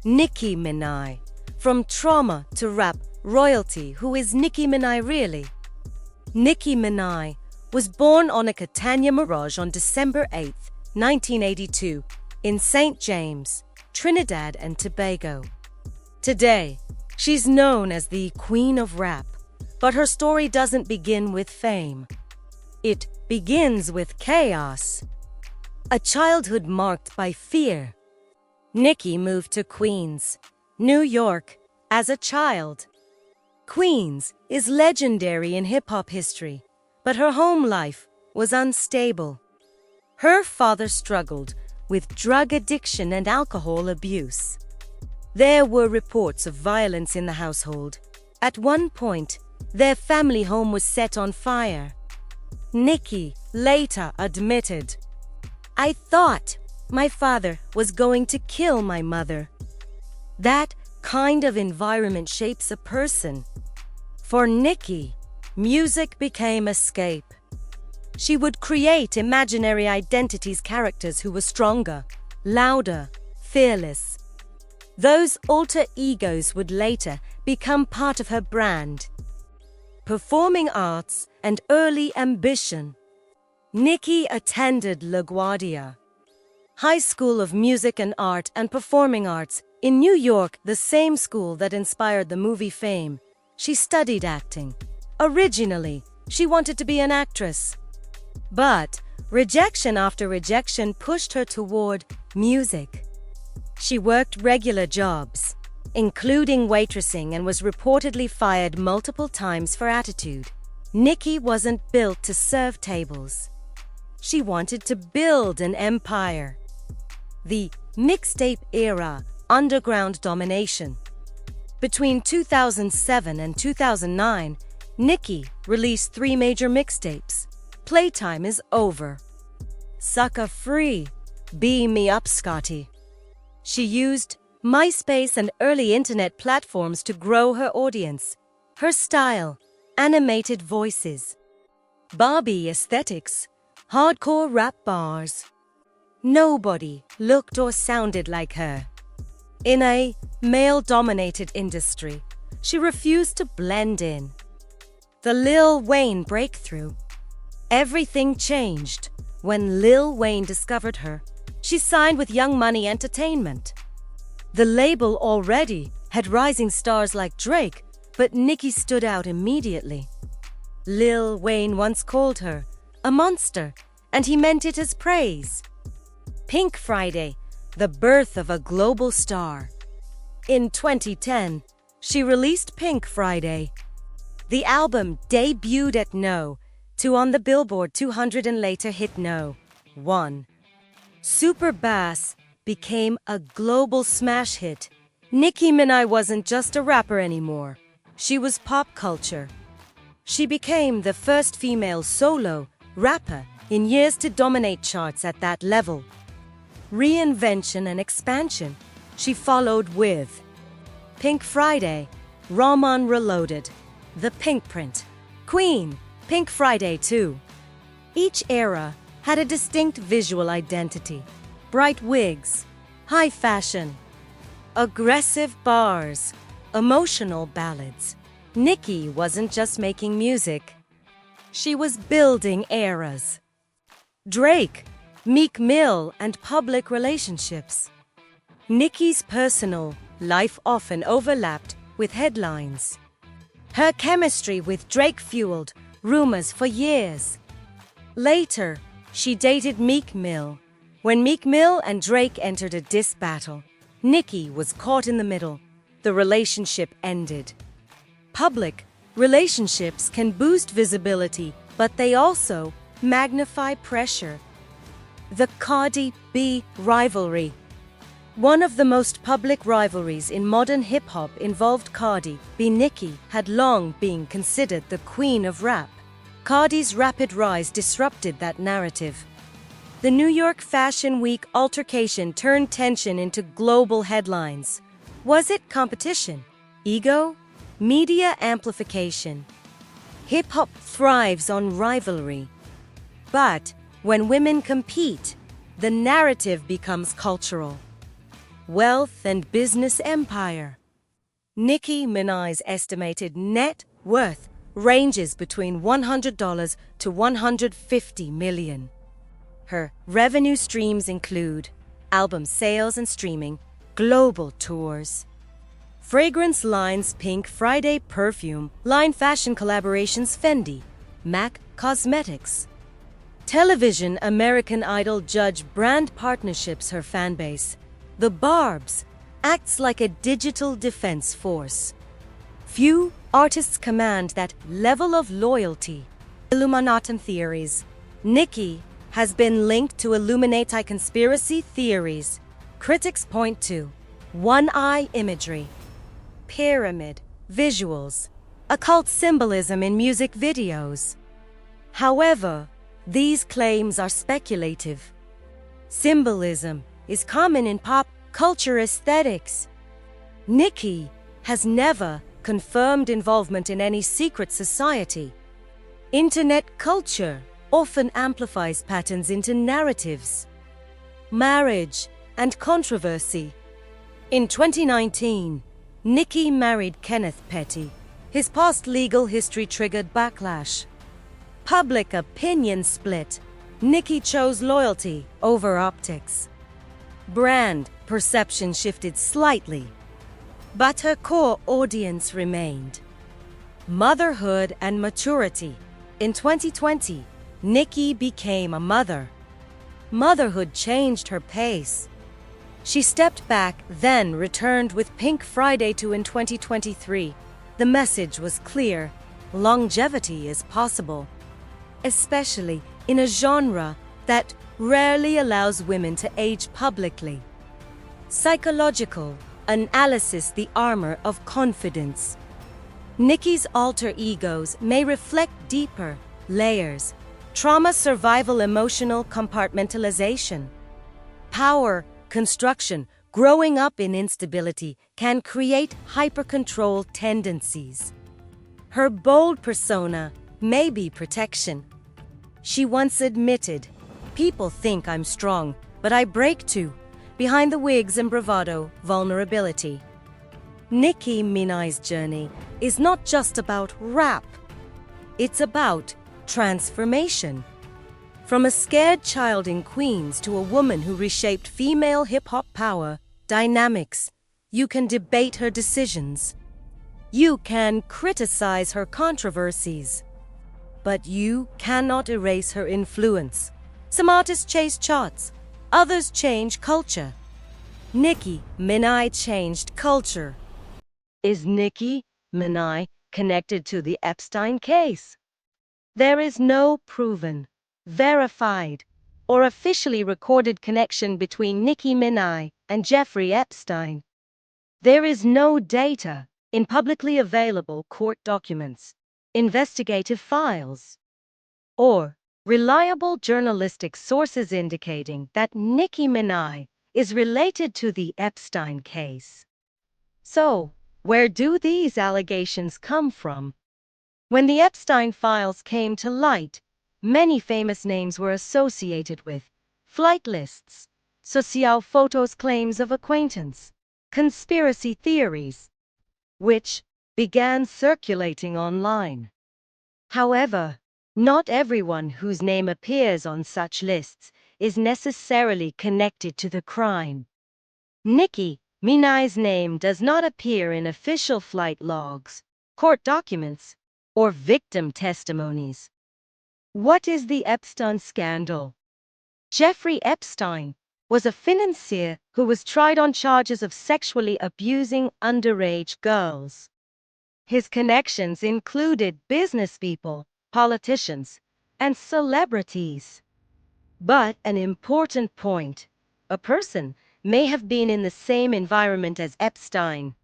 Nicki Minaj. From trauma to rap royalty, who is Nicki Minaj really? Nicki Minaj was born Onika Tanya Mirage on December 8, 1982, in St. James, Trinidad and Tobago. Today, she's known as the Queen of Rap, but her story doesn't begin with fame. It begins with chaos. A childhood marked by fear. Nicki moved to Queens, New York, as a child. Queens is legendary in hip-hop history, but her home life was unstable. Her father struggled with drug addiction and alcohol abuse. There were reports of violence in the household. At one point, their family home was set on fire. Nicki later admitted, "I thought my father was going to kill my mother." That kind of environment shapes a person. For Nicki, music became escape. She would create imaginary identities, characters who were stronger, louder, fearless. Those alter egos would later become part of her brand. Performing arts and early ambition. Nicki attended LaGuardia High School of Music and Art and Performing Arts in New York, the same school that inspired the movie Fame. She studied acting. Originally, she wanted to be an actress. But rejection after rejection pushed her toward music. She worked regular jobs, including waitressing, and was reportedly fired multiple times for attitude. Nicki wasn't built to serve tables. She wanted to build an empire. The mixtape era, underground domination. Between 2007 and 2009, Nicki released 3 major mixtapes. Playtime is Over, Sucker Free, Beam Me Up Scotty. She used MySpace and early internet platforms to grow her audience. Her style, animated voices, Barbie aesthetics, hardcore rap bars. Nobody looked or sounded like her. In a male-dominated industry, she refused to blend in. The Lil Wayne breakthrough. Everything changed when Lil Wayne discovered her. She signed with Young Money Entertainment. The label already had rising stars like Drake, but Nicki stood out immediately. Lil Wayne once called her a monster, and he meant it as praise. Pink Friday, the birth of a global star. In 2010, she released Pink Friday. The album debuted at No. 2 on the Billboard 200 and later hit No. 1. Super Bass became a global smash hit. Nicki Minaj wasn't just a rapper anymore. She was pop culture. She became the first female solo rapper in years to dominate charts at that level. Reinvention and expansion. She followed with Pink Friday, Rahman Reloaded, The Pink Print, Queen, Pink Friday 2. Each era had a distinct visual identity. Bright wigs, high fashion, aggressive bars, emotional ballads. Nicki wasn't just making music. She was building eras. Drake, Meek Mill, and public relationships. Nicki's personal life often overlapped with headlines. Her chemistry with Drake fueled rumors for years. Later, she dated Meek Mill. When Meek Mill and Drake entered a diss battle, Nicki was caught in the middle. The relationship ended. Public relationships can boost visibility, but they also magnify pressure. The Cardi B rivalry. One of the most public rivalries in modern hip-hop involved Cardi B. Nicki had long been considered the queen of rap. Cardi's rapid rise disrupted that narrative. The New York Fashion Week altercation turned tension into global headlines. Was it competition? Ego? Media amplification? Hip-hop thrives on rivalry. But when women compete, the narrative becomes cultural. wealth, and business empire. Nicki Minaj's estimated net worth ranges between $100 to $150 million. Her revenue streams include album sales and streaming, global tours, fragrance lines Pink Friday perfume, line fashion collaborations Fendi, MAC Cosmetics, television American Idol judge brand partnerships. Her fanbase, the Barbs, acts like a digital defense force. Few artists command that level of loyalty. Illuminati theories. Nicki has been linked to Illuminati conspiracy theories. Critics point to one-eye imagery, pyramid visuals, occult symbolism in music videos. However, these claims are speculative. Symbolism is common in pop culture aesthetics. Nicki has never confirmed involvement in any secret society. Internet culture often amplifies patterns into narratives. Marriage and controversy. In 2019, Nicki married Kenneth Petty. His past legal history triggered backlash. Public opinion split. Nicki chose loyalty over optics. Brand perception shifted slightly, but her core audience remained. Motherhood and maturity. In 2020, Nicki became a mother. Motherhood changed her pace. She stepped back, then returned with Pink Friday 2 in 2023. The message was clear: longevity is possible, especially in a genre that rarely allows women to age publicly. Psychological analysis. The armor of confidence. Nicki's alter egos may reflect deeper layers: trauma survival, emotional compartmentalization, power construction. Growing up in instability can create hyper-control tendencies. Her bold persona may be protection. She once admitted, "People think I'm strong, but I break too." Behind the wigs and bravado, vulnerability. Nicki Minaj's journey is not just about rap. It's about transformation. From a scared child in Queens to a woman who reshaped female hip-hop power dynamics, you can debate her decisions. You can criticize her controversies. But you cannot erase her influence. Some artists chase charts, others change culture. Nicki Minaj changed culture. Is Nicki Minaj connected to the Epstein case? There is no proven, verified, or officially recorded connection between Nicki Minaj and Jeffrey Epstein. There is no data in publicly available court documents, investigative files, or reliable journalistic sources indicating that Nicki Minaj is related to the Epstein case. So, where do these allegations come from? When the Epstein files came to light, many famous names were associated with flight lists, social photos, claims of acquaintance, conspiracy theories, which began circulating online. However, not everyone whose name appears on such lists is necessarily connected to the crime. Nicki Minaj's name does not appear in official flight logs, court documents, or victim testimonies. What is the Epstein scandal? Jeffrey Epstein was a financier who was tried on charges of sexually abusing underage girls. His connections included businesspeople, politicians, and celebrities. But an important point: a person may have been in the same environment as Epstein.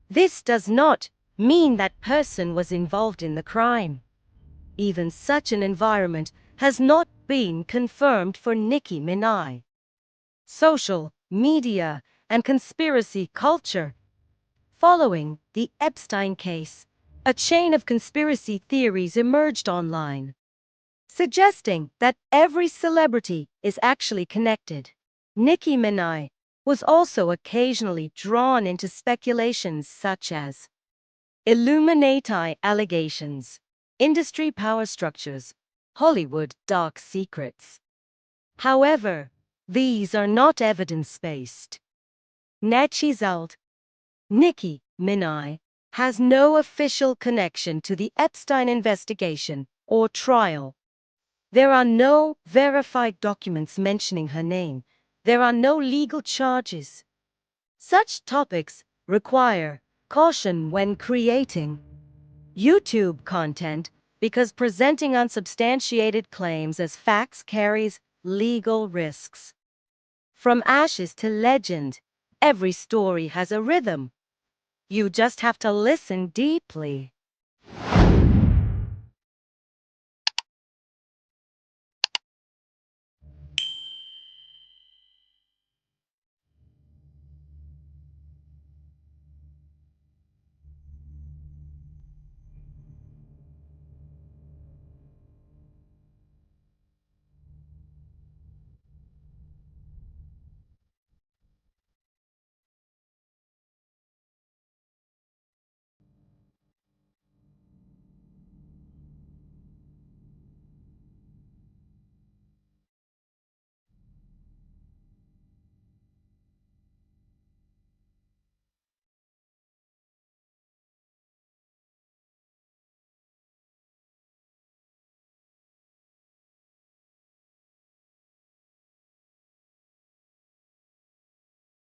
This does not mean that person was involved in the crime. Even such an environment has not been confirmed for Nicki Minaj. Social media and conspiracy culture. Following the Epstein case, a chain of conspiracy theories emerged online, suggesting that every celebrity is actually connected. Nicki Minaj was also occasionally drawn into speculations such as Illuminati allegations, industry power structures, Hollywood dark secrets. However, these are not evidence-based. Net result, Nicki Minaj has no official connection to the Epstein investigation or trial. There are no verified documents mentioning her name. There are no legal charges. Such topics require caution when creating YouTube content because presenting unsubstantiated claims as facts carries legal risks. From ashes to legend, every story has a rhythm. You just have to listen deeply.